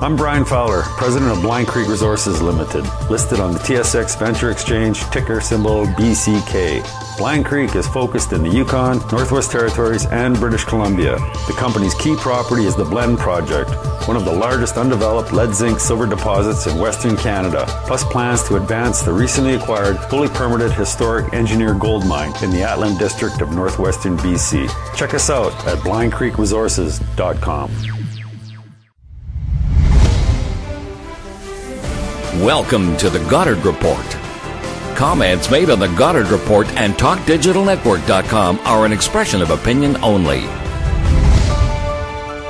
I'm Brian Fowler, president of Blind Creek Resources Limited, listed on the TSX Venture Exchange, ticker symbol BCK. Blind Creek is focused in the Yukon, Northwest Territories, and British Columbia. The company's key property is the Blend Project, one of the largest undeveloped lead-zinc-silver deposits in Western Canada, plus plans to advance the recently acquired, fully permitted historic Engineer Gold Mine in the Atlan District of Northwestern BC. Check us out at blindcreekresources.com. Welcome to the Goddard Report. Comments made on the Goddard Report and TalkDigitalNetwork.com are an expression of opinion only.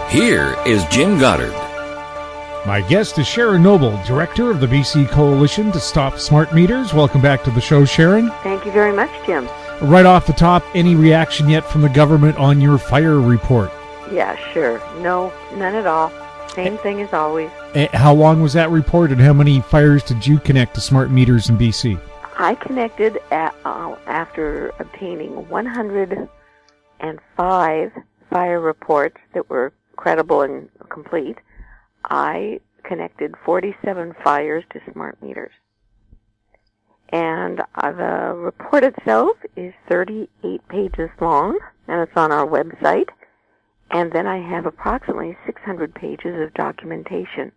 Here is Jim Goddard. My guest is Sharon Noble, director of the BC Coalition to Stop Smart Meters. Welcome back to the show, Sharon. Thank you very much, Jim. Right off the top, any reaction yet from the government on your fire report? Yeah, sure. No, none at all. Same thing as always. How long was that report, and how many fires did you connect to smart meters in BC? I connected after obtaining 105 fire reports that were credible and complete. I connected 47 fires to smart meters. And the report itself is 38 pages long, and it's on our website. And then I have approximately 600 pages of documentation.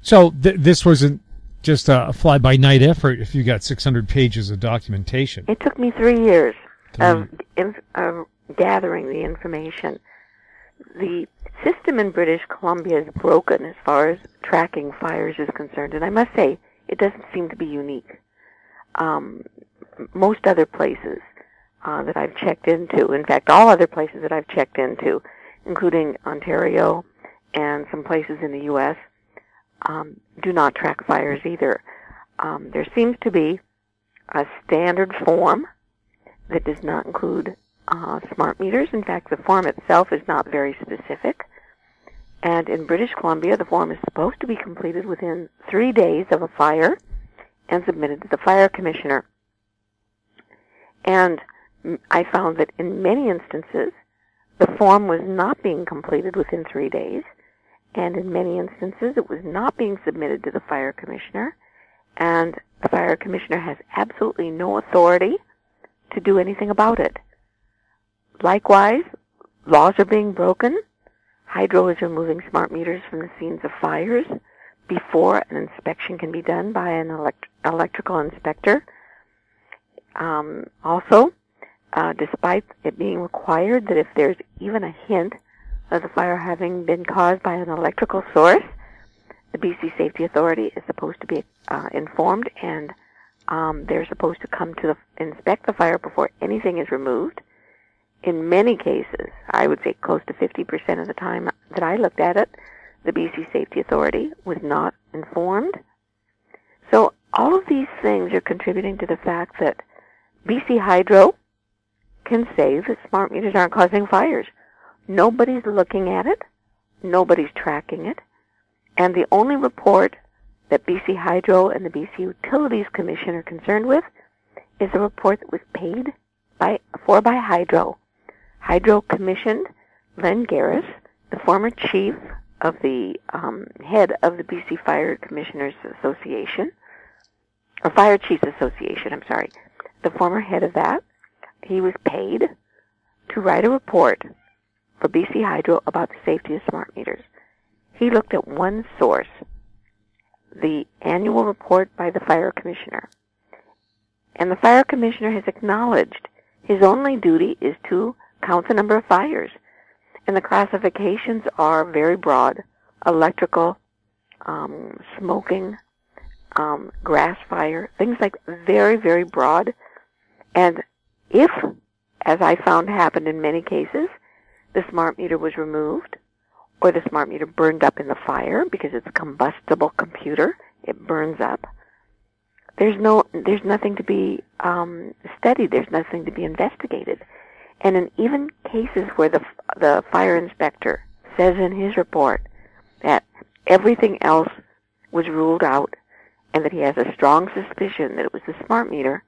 So this wasn't just a fly-by-night effort if you got 600 pages of documentation. It took me 3 years of gathering the information. The system in British Columbia is broken as far as tracking fires is concerned, and I must say, it doesn't seem to be unique. Most other places that I've checked into, in fact, all other places that I've checked into, including Ontario and some places in the U.S., do not track fires either. There seems to be a standard form that does not include smart meters. In fact, the form itself is not very specific. And in British Columbia, the form is supposed to be completed within 3 days of a fire and submitted to the fire commissioner. And I found that in many instances, the form was not being completed within 3 days, and in many instances, it was not being submitted to the fire commissioner, and the fire commissioner has absolutely no authority to do anything about it. Likewise, laws are being broken. Hydro is removing smart meters from the scenes of fires before an inspection can be done by an electrical inspector. Also, despite it being required that if there's even a hint of the fire having been caused by an electrical source, the BC Safety Authority is supposed to be informed, and they're supposed to come to inspect the fire before anything is removed. In many cases, I would say close to 50% of the time that I looked at it, the BC Safety Authority was not informed. So all of these things are contributing to the fact that BC Hydro can say that smart meters aren't causing fires. Nobody's looking at it. Nobody's tracking it. And the only report that BC Hydro and the BC Utilities Commission are concerned with is a report that was paid by Hydro. Hydro commissioned Len Garris, the former chief of the head of the BC Fire Commissioners Association, or Fire Chiefs Association, I'm sorry, the former head of that. He was paid to write a report for BC Hydro about the safety of smart meters. He looked at one source, the annual report by the fire commissioner. And the fire commissioner has acknowledged his only duty is to count the number of fires. And the classifications are very broad: electrical, smoking, grass fire, things like very, very broad. And if, as I found happened in many cases, the smart meter was removed, or the smart meter burned up in the fire because it's a combustible computer, it burns up, there's nothing to be studied, there's nothing to be investigated. And in even cases where the fire inspector says in his report that everything else was ruled out and that he has a strong suspicion that it was the smart meter,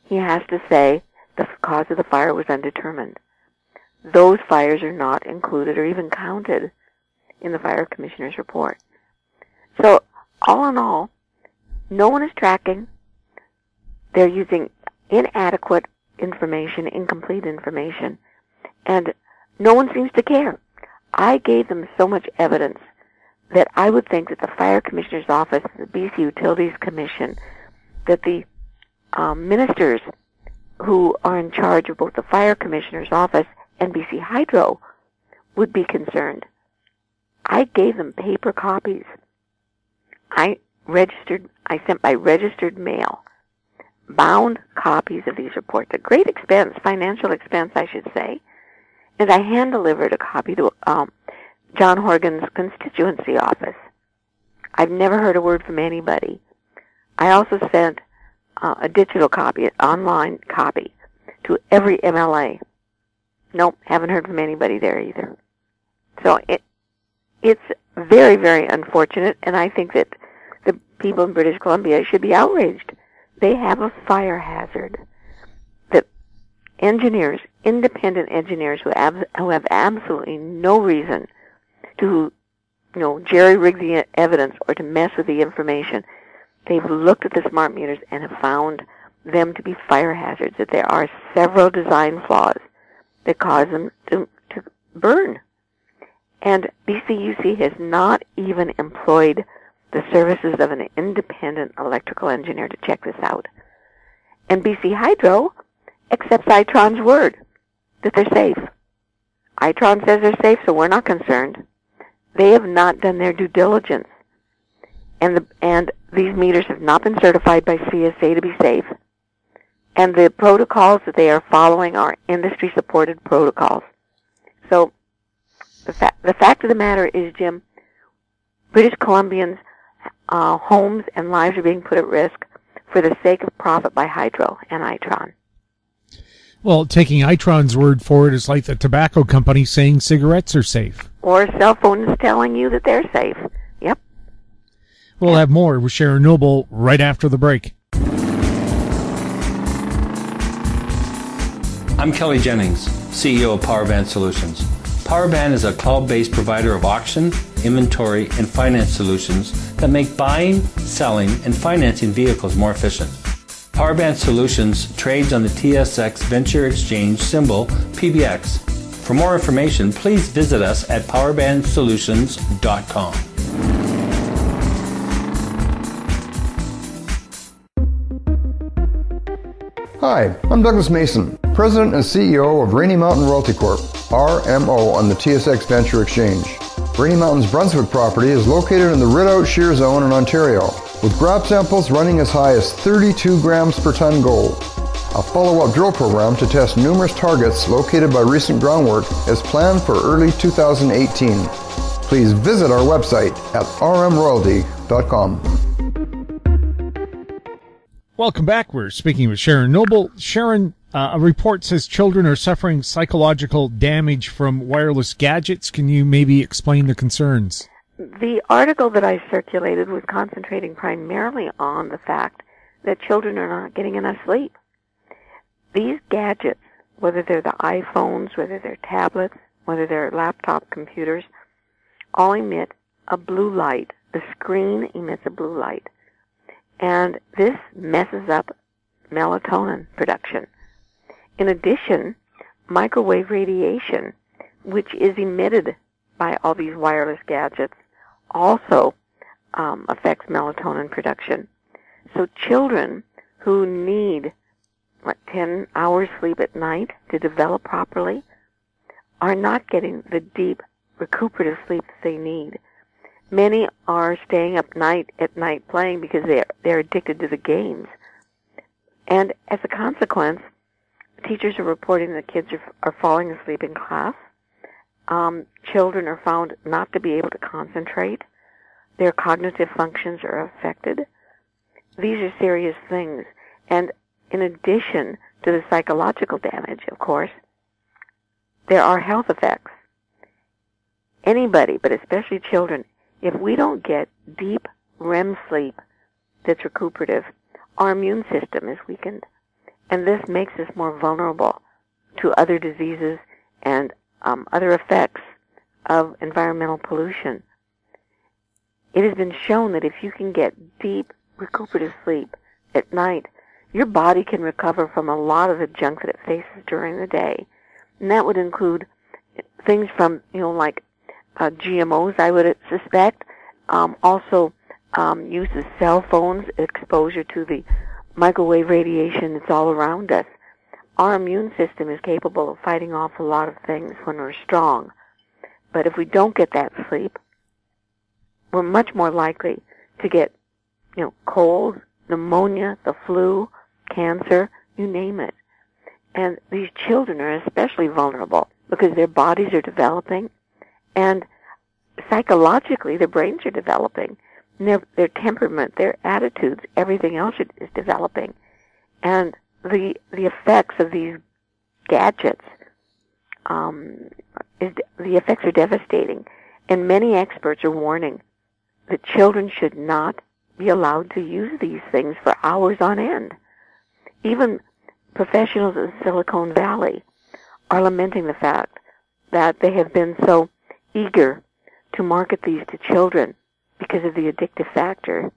he has to say the cause of the fire was undetermined. Those fires are not included or even counted in the fire commissioner's report. So, all in all, no one is tracking. They're using inadequate information, incomplete information, and no one seems to care. I gave them so much evidence that I would think that the Fire Commissioner's Office, the BC Utilities Commission, that the ministers who are in charge of both the Fire Commissioner's Office and BC Hydro would be concerned. I gave them paper copies. I sent by registered mail, bound copies of these reports, at great expense, financial expense, I should say, and I hand-delivered a copy to John Horgan's constituency office. I've never heard a word from anybody. I also sent a digital copy, an online copy, to every MLA. Nope, haven't heard from anybody there either. So it's very, very unfortunate, and I think that the people in British Columbia should be outraged. They have a fire hazard that engineers, independent engineers who have absolutely no reason to, jerry-rig the evidence or to mess with the information. They've looked at the smart meters and have found them to be fire hazards, that there are several design flaws that cause them to burn. And BCUC has not even employed the services of an independent electrical engineer to check this out. And BC Hydro accepts Itron's word that they're safe. Itron says they're safe, so we're not concerned. They have not done their due diligence. And these meters have not been certified by CSA to be safe. And the protocols that they are following are industry-supported protocols. So the fact of the matter is, Jim, British Columbians' homes and lives are being put at risk for the sake of profit by Hydro and Itron. Well, taking Itron's word for it is like the tobacco company saying cigarettes are safe. Or cell phones telling you that they're safe. Yep. We'll have more with Sharon Noble right after the break. I'm Kelly Jennings, CEO of PowerBand Solutions. PowerBand is a cloud-based provider of auction, inventory, and finance solutions that make buying, selling, and financing vehicles more efficient. PowerBand Solutions trades on the TSX Venture Exchange symbol PBX. For more information, please visit us at powerbandsolutions.com. Hi, I'm Douglas Mason, President and CEO of Rainy Mountain Royalty Corp., RMO, on the TSX Venture Exchange. Rainy Mountain's Brunswick property is located in the Ridout Shear Zone in Ontario, with grab samples running as high as 32 grams per ton gold. A follow-up drill program to test numerous targets located by recent groundwork is planned for early 2018. Please visit our website at rmroyalty.com. Welcome back. We're speaking with Sharon Noble. Sharon, a report says children are suffering psychological damage from wireless gadgets. Can you maybe explain the concerns? The article that I circulated was concentrating primarily on the fact that children are not getting enough sleep. These gadgets, whether they're the iPhones, whether they're tablets, whether they're laptop computers, all emit a blue light. The screen emits a blue light. And this messes up melatonin production. In addition, microwave radiation, which is emitted by all these wireless gadgets, also affects melatonin production. So children who need 10 hours sleep at night to develop properly are not getting the deep recuperative sleep that they need. Many are staying up at night playing because they're addicted to the games. And as a consequence, teachers are reporting that kids are falling asleep in class. Children are found not to be able to concentrate. Their cognitive functions are affected. These are serious things. And in addition to the psychological damage, of course, there are health effects. Anybody, but especially children, if we don't get deep REM sleep that's recuperative, our immune system is weakened. And this makes us more vulnerable to other diseases and other effects of environmental pollution. It has been shown that if you can get deep recuperative sleep at night, your body can recover from a lot of the junk that it faces during the day. And that would include things from, like GMOs, I would suspect. Also, use of cell phones, exposure to the microwave radiation that's all around us. Our immune system is capable of fighting off a lot of things when we're strong. But if we don't get that sleep, we're much more likely to get, colds, pneumonia, the flu, cancer, you name it. And these children are especially vulnerable because their bodies are developing, and psychologically their brains are developing, and their temperament, their attitudes, everything else is developing. And the effects of these gadgets, the effects are devastating. And many experts are warning that children should not be allowed to use these things for hours on end. Even professionals in Silicon Valley are lamenting the fact that they have been so eager to market these to children because of the addictive factor.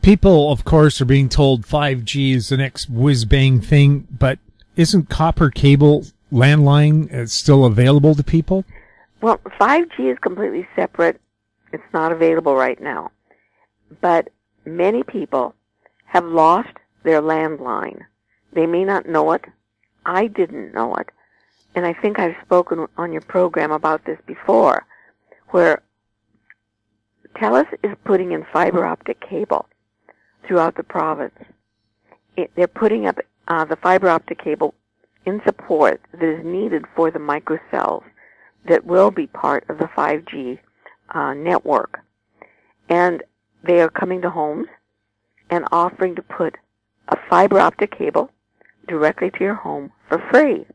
People, of course, are being told 5G is the next whiz-bang thing, but isn't copper cable landline still available to people? Well, 5G is completely separate. It's not available right now. But many people have lost their landline. They may not know it. I didn't know it. And I think I've spoken on your program about this before, where TELUS is putting in fiber optic cable throughout the province. They're putting up the fiber optic cable in support that is needed for the microcells that will be part of the 5G network. And they are coming to homes and offering to put a fiber optic cable directly to your home for free,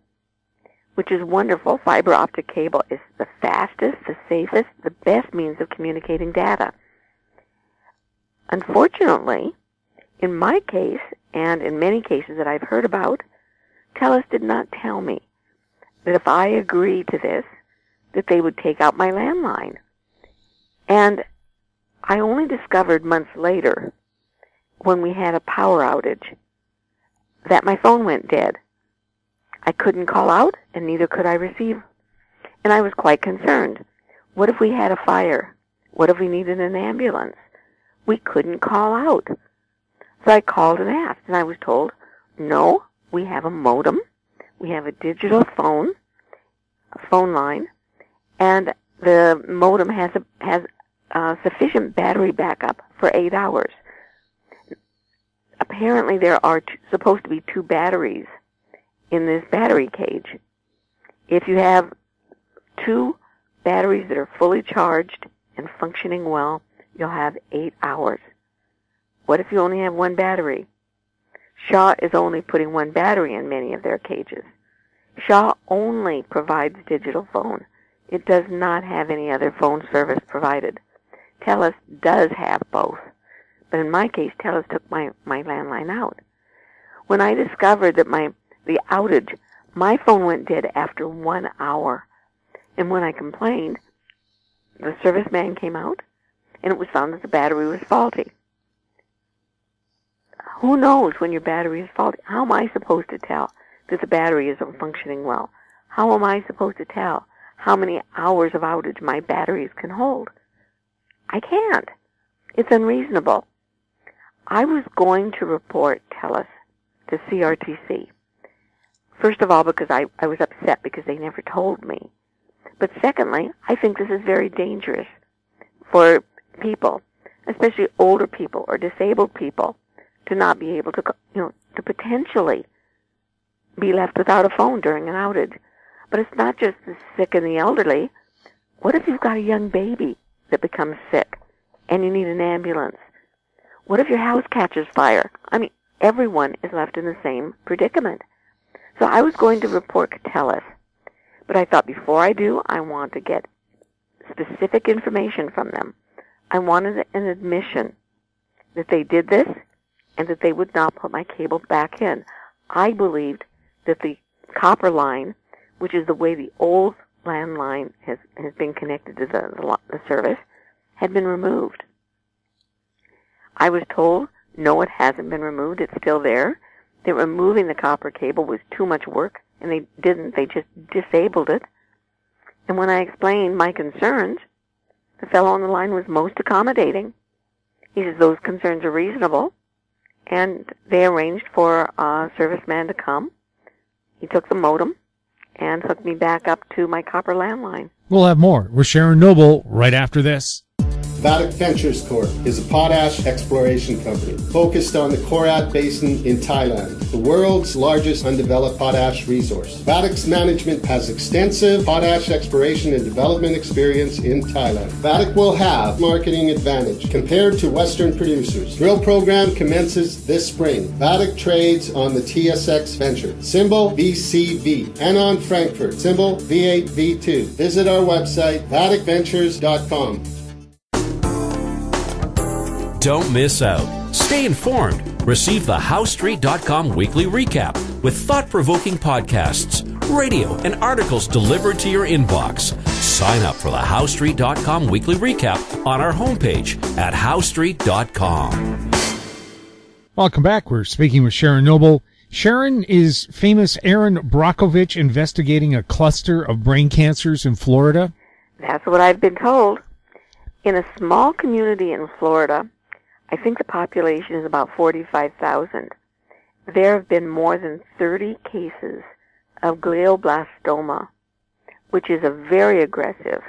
which is wonderful. Fiber optic cable is the fastest, the safest, the best means of communicating data. Unfortunately, in my case, and in many cases that I've heard about, TELUS did not tell me that if I agreed to this, that they would take out my landline. And I only discovered months later, when we had a power outage, that my phone went dead. I couldn't call out, and neither could I receive. And I was quite concerned. What if we had a fire? What if we needed an ambulance? We couldn't call out. So I called and asked, and I was told, no, we have a modem, we have a digital phone line, and the modem has sufficient battery backup for 8 hours. Apparently there are supposed to be 2 batteries in this battery cage. If you have 2 batteries that are fully charged and functioning well, you'll have 8 hours. What if you only have 1 battery? Shaw is only putting 1 battery in many of their cages. Shaw only provides digital phone. It does not have any other phone service provided. TELUS does have both. But in my case, TELUS took my landline out. When I discovered that the outage, my phone went dead after 1 hour. And when I complained, the serviceman came out, and it was found that the battery was faulty. Who knows when your battery is faulty? How am I supposed to tell that the battery isn't functioning well? How am I supposed to tell how many hours of outage my batteries can hold? I can't. It's unreasonable. I was going to report TELUS to CRTC. First of all, because I was upset because they never told me. But secondly, I think this is very dangerous for people, especially older people or disabled people, to not be able to, to potentially be left without a phone during an outage. But it's not just the sick and the elderly. What if you've got a young baby that becomes sick and you need an ambulance? What if your house catches fire? I mean, everyone is left in the same predicament. So I was going to report to TELUS, but I thought before I do, I want to get specific information from them. I wanted an admission that they did this and that they would not put my cable back in. I believed that the copper line which is the way the old landline has been connected to the service, had been removed. I was told, no, it hasn't been removed. It's still there. That removing the copper cable was too much work, and they didn't. They just disabled it. And when I explained my concerns, the fellow on the line was most accommodating. He says those concerns are reasonable, and they arranged for a serviceman to come. He took the modem and hooked me back up to my copper landline. We'll have more with Sharon Noble right after this. Vadic Ventures Corp. is a potash exploration company focused on the Korat Basin in Thailand, the world's largest undeveloped potash resource. Vadic's management has extensive potash exploration and development experience in Thailand. Vadic will have marketing advantage compared to Western producers. Drill program commences this spring. Vadic trades on the TSX Venture, symbol VCV, and on Frankfurt, symbol V8V2. Visit our website, vadicventures.com. Don't miss out. Stay informed. Receive the HowStreet.com weekly recap with thought-provoking podcasts, radio, and articles delivered to your inbox. Sign up for the HowStreet.com weekly recap on our homepage at HowStreet.com. Welcome back. We're speaking with Sharon Noble. Sharon is famous Erin Brockovich investigating a cluster of brain cancers in Florida. That's what I've been told. In a small community in Florida, I think the population is about 45,000. There have been more than 30 cases of glioblastoma, which is a very aggressive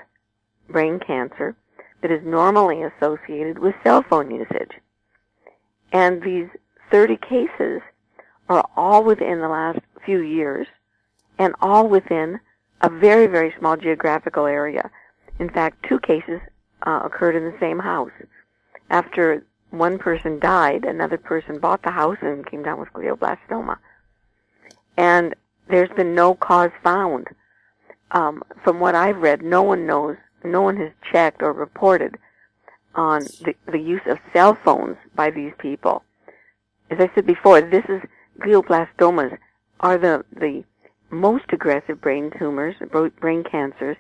brain cancer that is normally associated with cell phone usage. And these 30 cases are all within the last few years and all within a very, very small geographical area. In fact, 2 cases occurred in the same house. After one person died, another person bought the house and came down with glioblastoma. And there's been no cause found. From what I've read, no one has checked or reported on the use of cell phones by these people. As I said before, glioblastomas are the most aggressive brain tumors, brain cancers,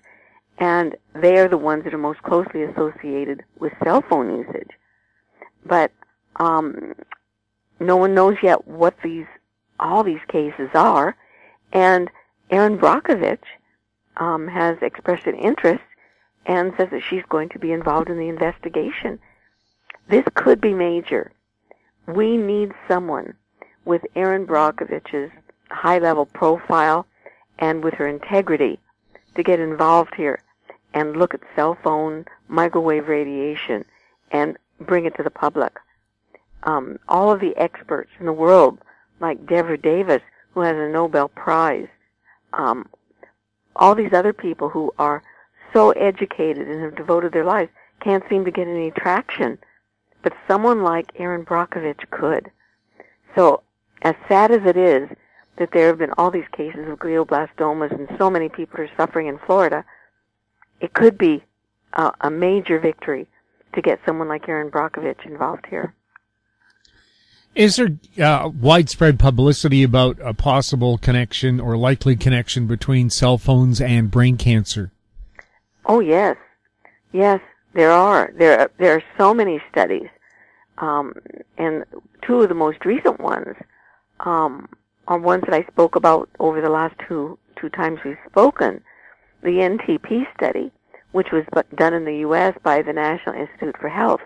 and they are the ones that are most closely associated with cell phone usage. But no one knows yet what all these cases are, and Erin Brockovich has expressed an interest and says that she's going to be involved in the investigation. This could be major. We need someone with Erin Brockovich's high-level profile and with her integrity to get involved here and look at cell phone, microwave radiation, and bring it to the public. All of the experts in the world, like Deborah Davis, who has a Nobel Prize, all these other people who are so educated and have devoted their lives can't seem to get any traction. But someone like Erin Brockovich could. So, as sad as it is that there have been all these cases of glioblastomas and so many people are suffering in Florida, it could be a major victory to get someone like Erin Brockovich involved here. Is there widespread publicity about a possible connection or likely connection between cell phones and brain cancer? Oh, yes. Yes, there are. There are so many studies. And 2 of the most recent ones are ones that I spoke about over the last two times we've spoken. The NTP study, which was done in the U.S. by the National Institute for Health,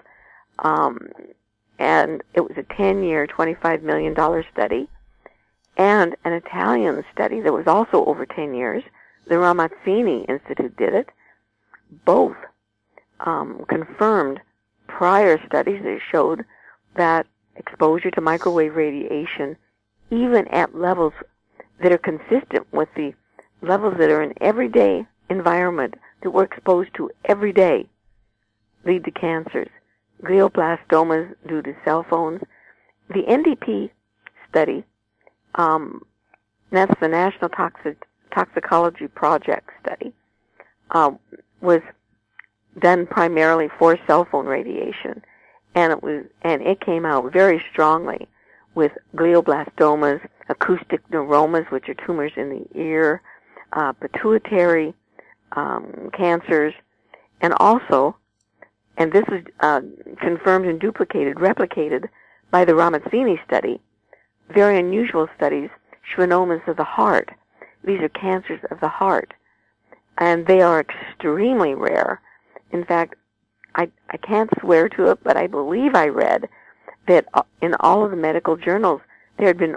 and it was a 10-year, $25 million study, and an Italian study that was also over 10 years. The Ramazzini Institute did it. Both confirmed prior studies that showed that exposure to microwave radiation, even at levels that are consistent with the levels that are in everyday environment that we're exposed to every day, lead to cancers. Glioblastomas due to cell phones. The NDP study, that's the National Toxicology Project study, was done primarily for cell phone radiation, and it came out very strongly with glioblastomas, acoustic neuromas, which are tumors in the ear, pituitary cancers, and also, and this was confirmed and replicated by the Ramazzini study, very unusual studies, schwannomas of the heart. These are cancers of the heart, and they are extremely rare. In fact, I can't swear to it, but I believe I read that in all of the medical journals there had been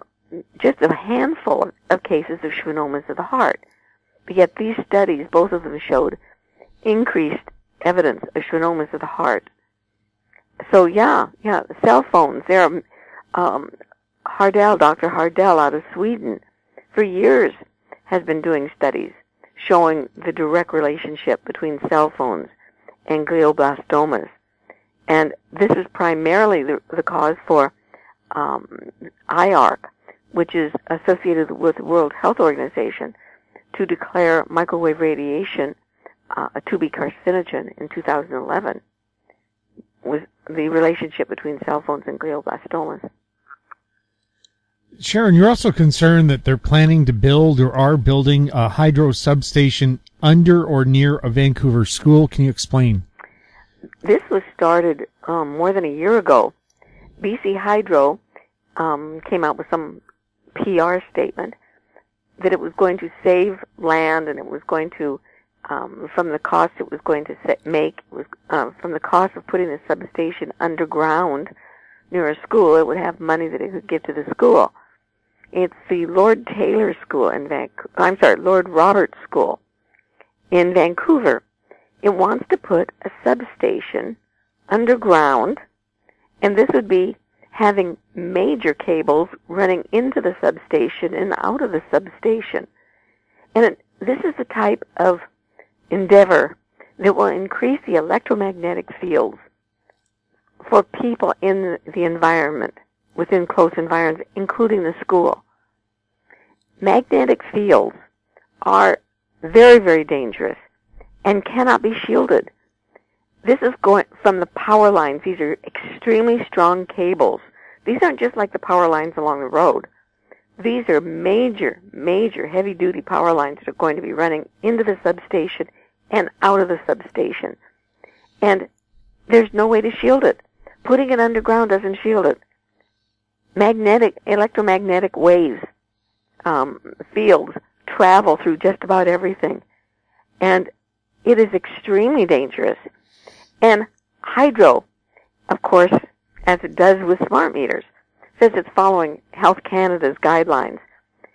just a handful of cases of schwannomas of the heart. But yet these studies, both of them showed increased evidence of schwannomas of the heart. So cell phones. There are Dr. Hardell out of Sweden, for years has been doing studies showing the direct relationship between cell phones and glioblastomas. And this is primarily the cause for IARC, which is associated with the World Health Organization, to declare microwave radiation to be carcinogen in 2011, with the relationship between cell phones and glioblastomas. Sharon, you're also concerned that they're planning to build or are building a hydro substation under or near a Vancouver school. Can you explain? This was started more than a year ago. BC Hydro came out with some PR statement that it was going to save land, and it was going to, from the cost it was going to from the cost of putting the substation underground near a school, it would have money that it could give to the school. It's the Lord Taylor School Lord Roberts School in Vancouver. It wants to put a substation underground, and this would be having major cables running into the substation and out of the substation. And this is the type of endeavor that will increase the electromagnetic fields for people in the environment, within close environments, including the school. Magnetic fields are very, very dangerous and cannot be shielded. This is going from the power lines. These are extremely strong cables. These aren't just like the power lines along the road. These are major, major heavy-duty power lines that are going to be running into the substation and out of the substation. And there's no way to shield it. Putting it underground doesn't shield it. Electromagnetic waves, fields, travel through just about everything. And it is extremely dangerous. And Hydro, of course, as it does with smart meters, says it's following Health Canada's guidelines.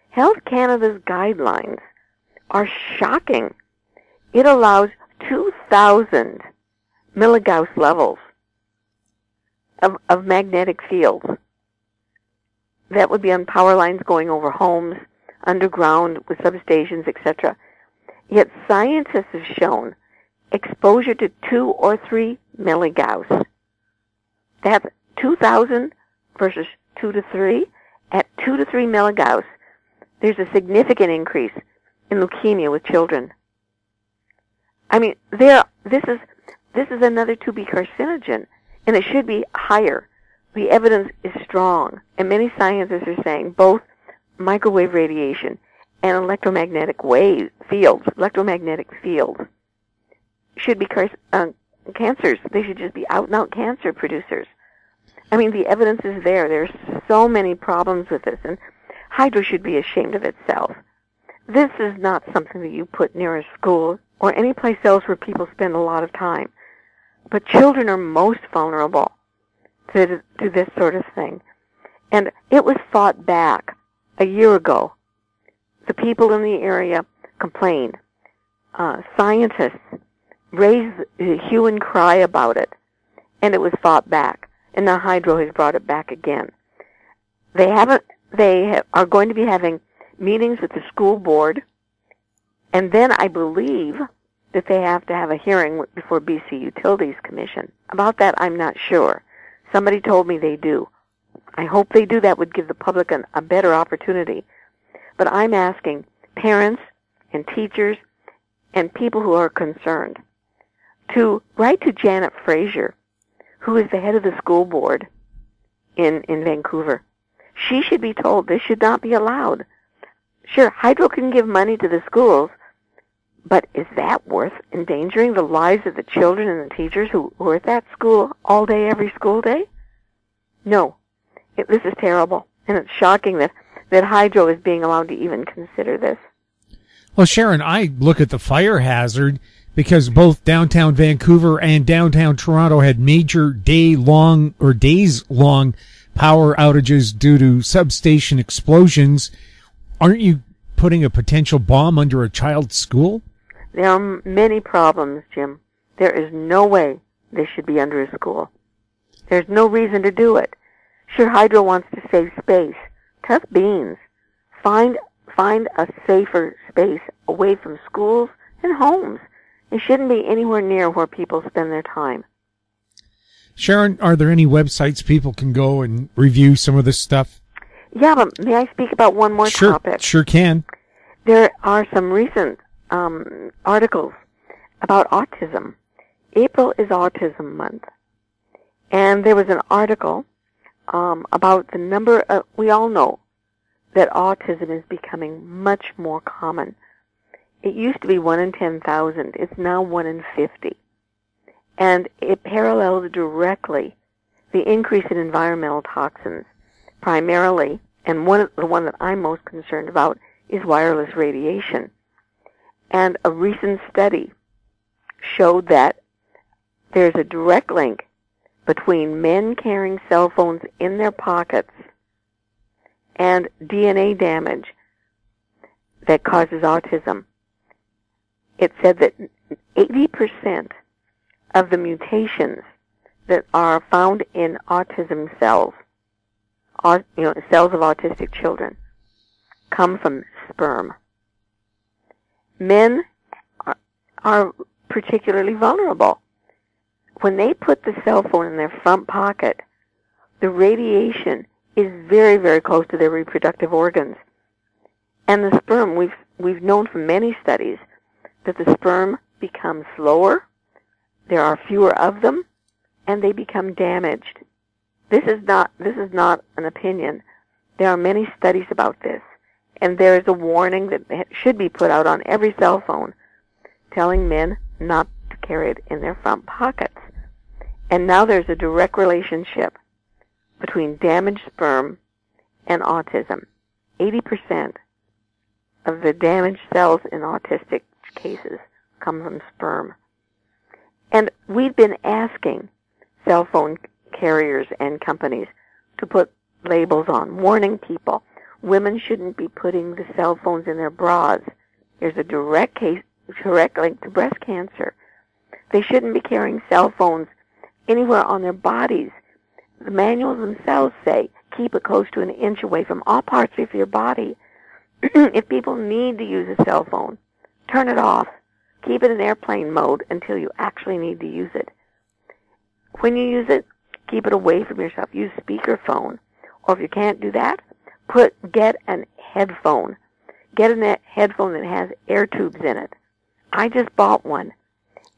Health Canada's guidelines are shocking. It allows 2,000 milligauss levels of magnetic fields. That would be on power lines going over homes, underground with substations, etc. Yet scientists have shown exposure to 2 or 3 milligauss. That's 2,000 versus 2 to 3. At 2 to 3 milligauss, there's a significant increase in leukemia with children. I mean, this is another to be carcinogen, and it should be higher. The evidence is strong, and many scientists are saying both microwave radiation and electromagnetic fields should be cancers. They should just be out-and-out cancer producers. I mean, the evidence is there. There's so many problems with this, and Hydro should be ashamed of itself. This is not something that you put near a school or any place else where people spend a lot of time. But children are most vulnerable to this sort of thing. And it was fought back a year ago. The people in the area complained. Scientists raised the hue and cry about it, and it was fought back. And now Hydro has brought it back again. They are going to be having meetings with the school board, and then I believe that they have to have a hearing before BC Utilities Commission. About that, I'm not sure. Somebody told me they do. I hope they do. That would give the public a better opportunity. But I'm asking parents and teachers and people who are concerned to write to Janet Fraser, who is the head of the school board in Vancouver. She should be told this should not be allowed. Sure, Hydro can give money to the schools, but is that worth endangering the lives of the children and the teachers who are at that school all day, every school day? No. This is terrible, and it's shocking that Hydro is being allowed to even consider this. Well, Sharon, I look at the fire hazard because both downtown Vancouver and downtown Toronto had major days-long power outages due to substation explosions. Aren't you putting a potential bomb under a child's school? There are many problems, Jim. There is no way this should be under a school. There's no reason to do it. Sure, Hydro wants to save space. Tough beans. Find a safer space away from schools and homes. It shouldn't be anywhere near where people spend their time. Sharon, are there any websites people can go and review some of this stuff? Yeah, but may I speak about one more topic? Sure can. There are some recent articles about autism. April is Autism Month. And there was an article about the number of, we all know that autism is becoming much more common. It used to be 1 in 10,000. It's now 1 in 50. And it parallels directly the increase in environmental toxins, primarily, and the one that I'm most concerned about is wireless radiation. And a recent study showed that there's a direct link between men carrying cell phones in their pockets and DNA damage that causes autism. It said that 80% of the mutations that are found in autism cells, cells of autistic children, come from sperm. Men are particularly vulnerable. When they put the cell phone in their front pocket, the radiation is very, very close to their reproductive organs. And the sperm, we've known from many studies that the sperm become slower, there are fewer of them, and they become damaged. This is not an opinion. There are many studies about this, and there is a warning that should be put out on every cell phone telling men not to carry it in their front pockets. And now there's a direct relationship between damaged sperm and autism. 80% of the damaged cells in autistic cases come from sperm. And we've been asking cell phone carriers and companies to put labels on, warning people women shouldn't be putting the cell phones in their bras. There's a direct link to breast cancer. They shouldn't be carrying cell phones anywhere on their bodies. The manuals themselves say keep it close to an inch away from all parts of your body. If people need to use a cell phone, turn it off. Keep it in airplane mode until you actually need to use it. When you use it, keep it away from yourself. Use speakerphone. Or if you can't do that, get an headphone. Get a headphone that has air tubes in it. I just bought one,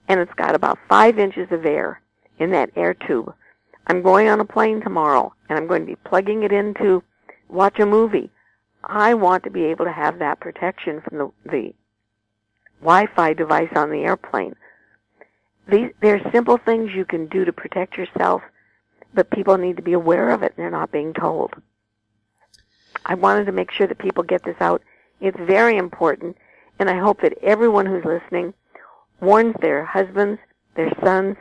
and it's got about 5 inches of air in that air tube. I'm going on a plane tomorrow, and I'm going to be plugging it in to watch a movie. I want to be able to have that protection from the Wi-Fi device on the airplane. There are simple things you can do to protect yourself, but people need to be aware of it, and they're not being told. I wanted to make sure that people get this out. It's very important, and I hope that everyone who's listening warns their husbands, their sons,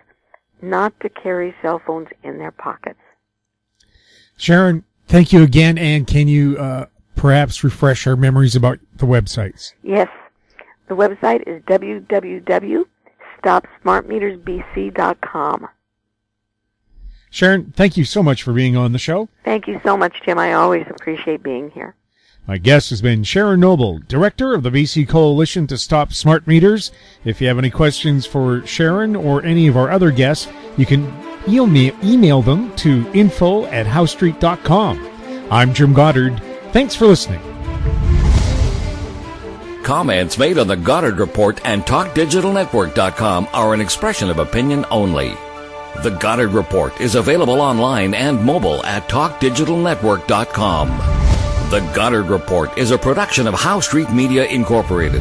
not to carry cell phones in their pockets. Sharon, thank you again, and can you perhaps refresh our memories about the websites? Yes. The website is www.stopsmartmetersbc.com. Sharon, thank you so much for being on the show. Thank you so much, Jim. I always appreciate being here. My guest has been Sharon Noble, Director of the BC Coalition to Stop Smart Meters. If you have any questions for Sharon or any of our other guests, you can email them to info@housestreet.com. I'm Jim Goddard. Thanks for listening. Comments made on the Goddard Report and TalkDigitalNetwork.com are an expression of opinion only. The Goddard Report is available online and mobile at TalkDigitalNetwork.com. The Goddard Report is a production of Howe Street Media Incorporated.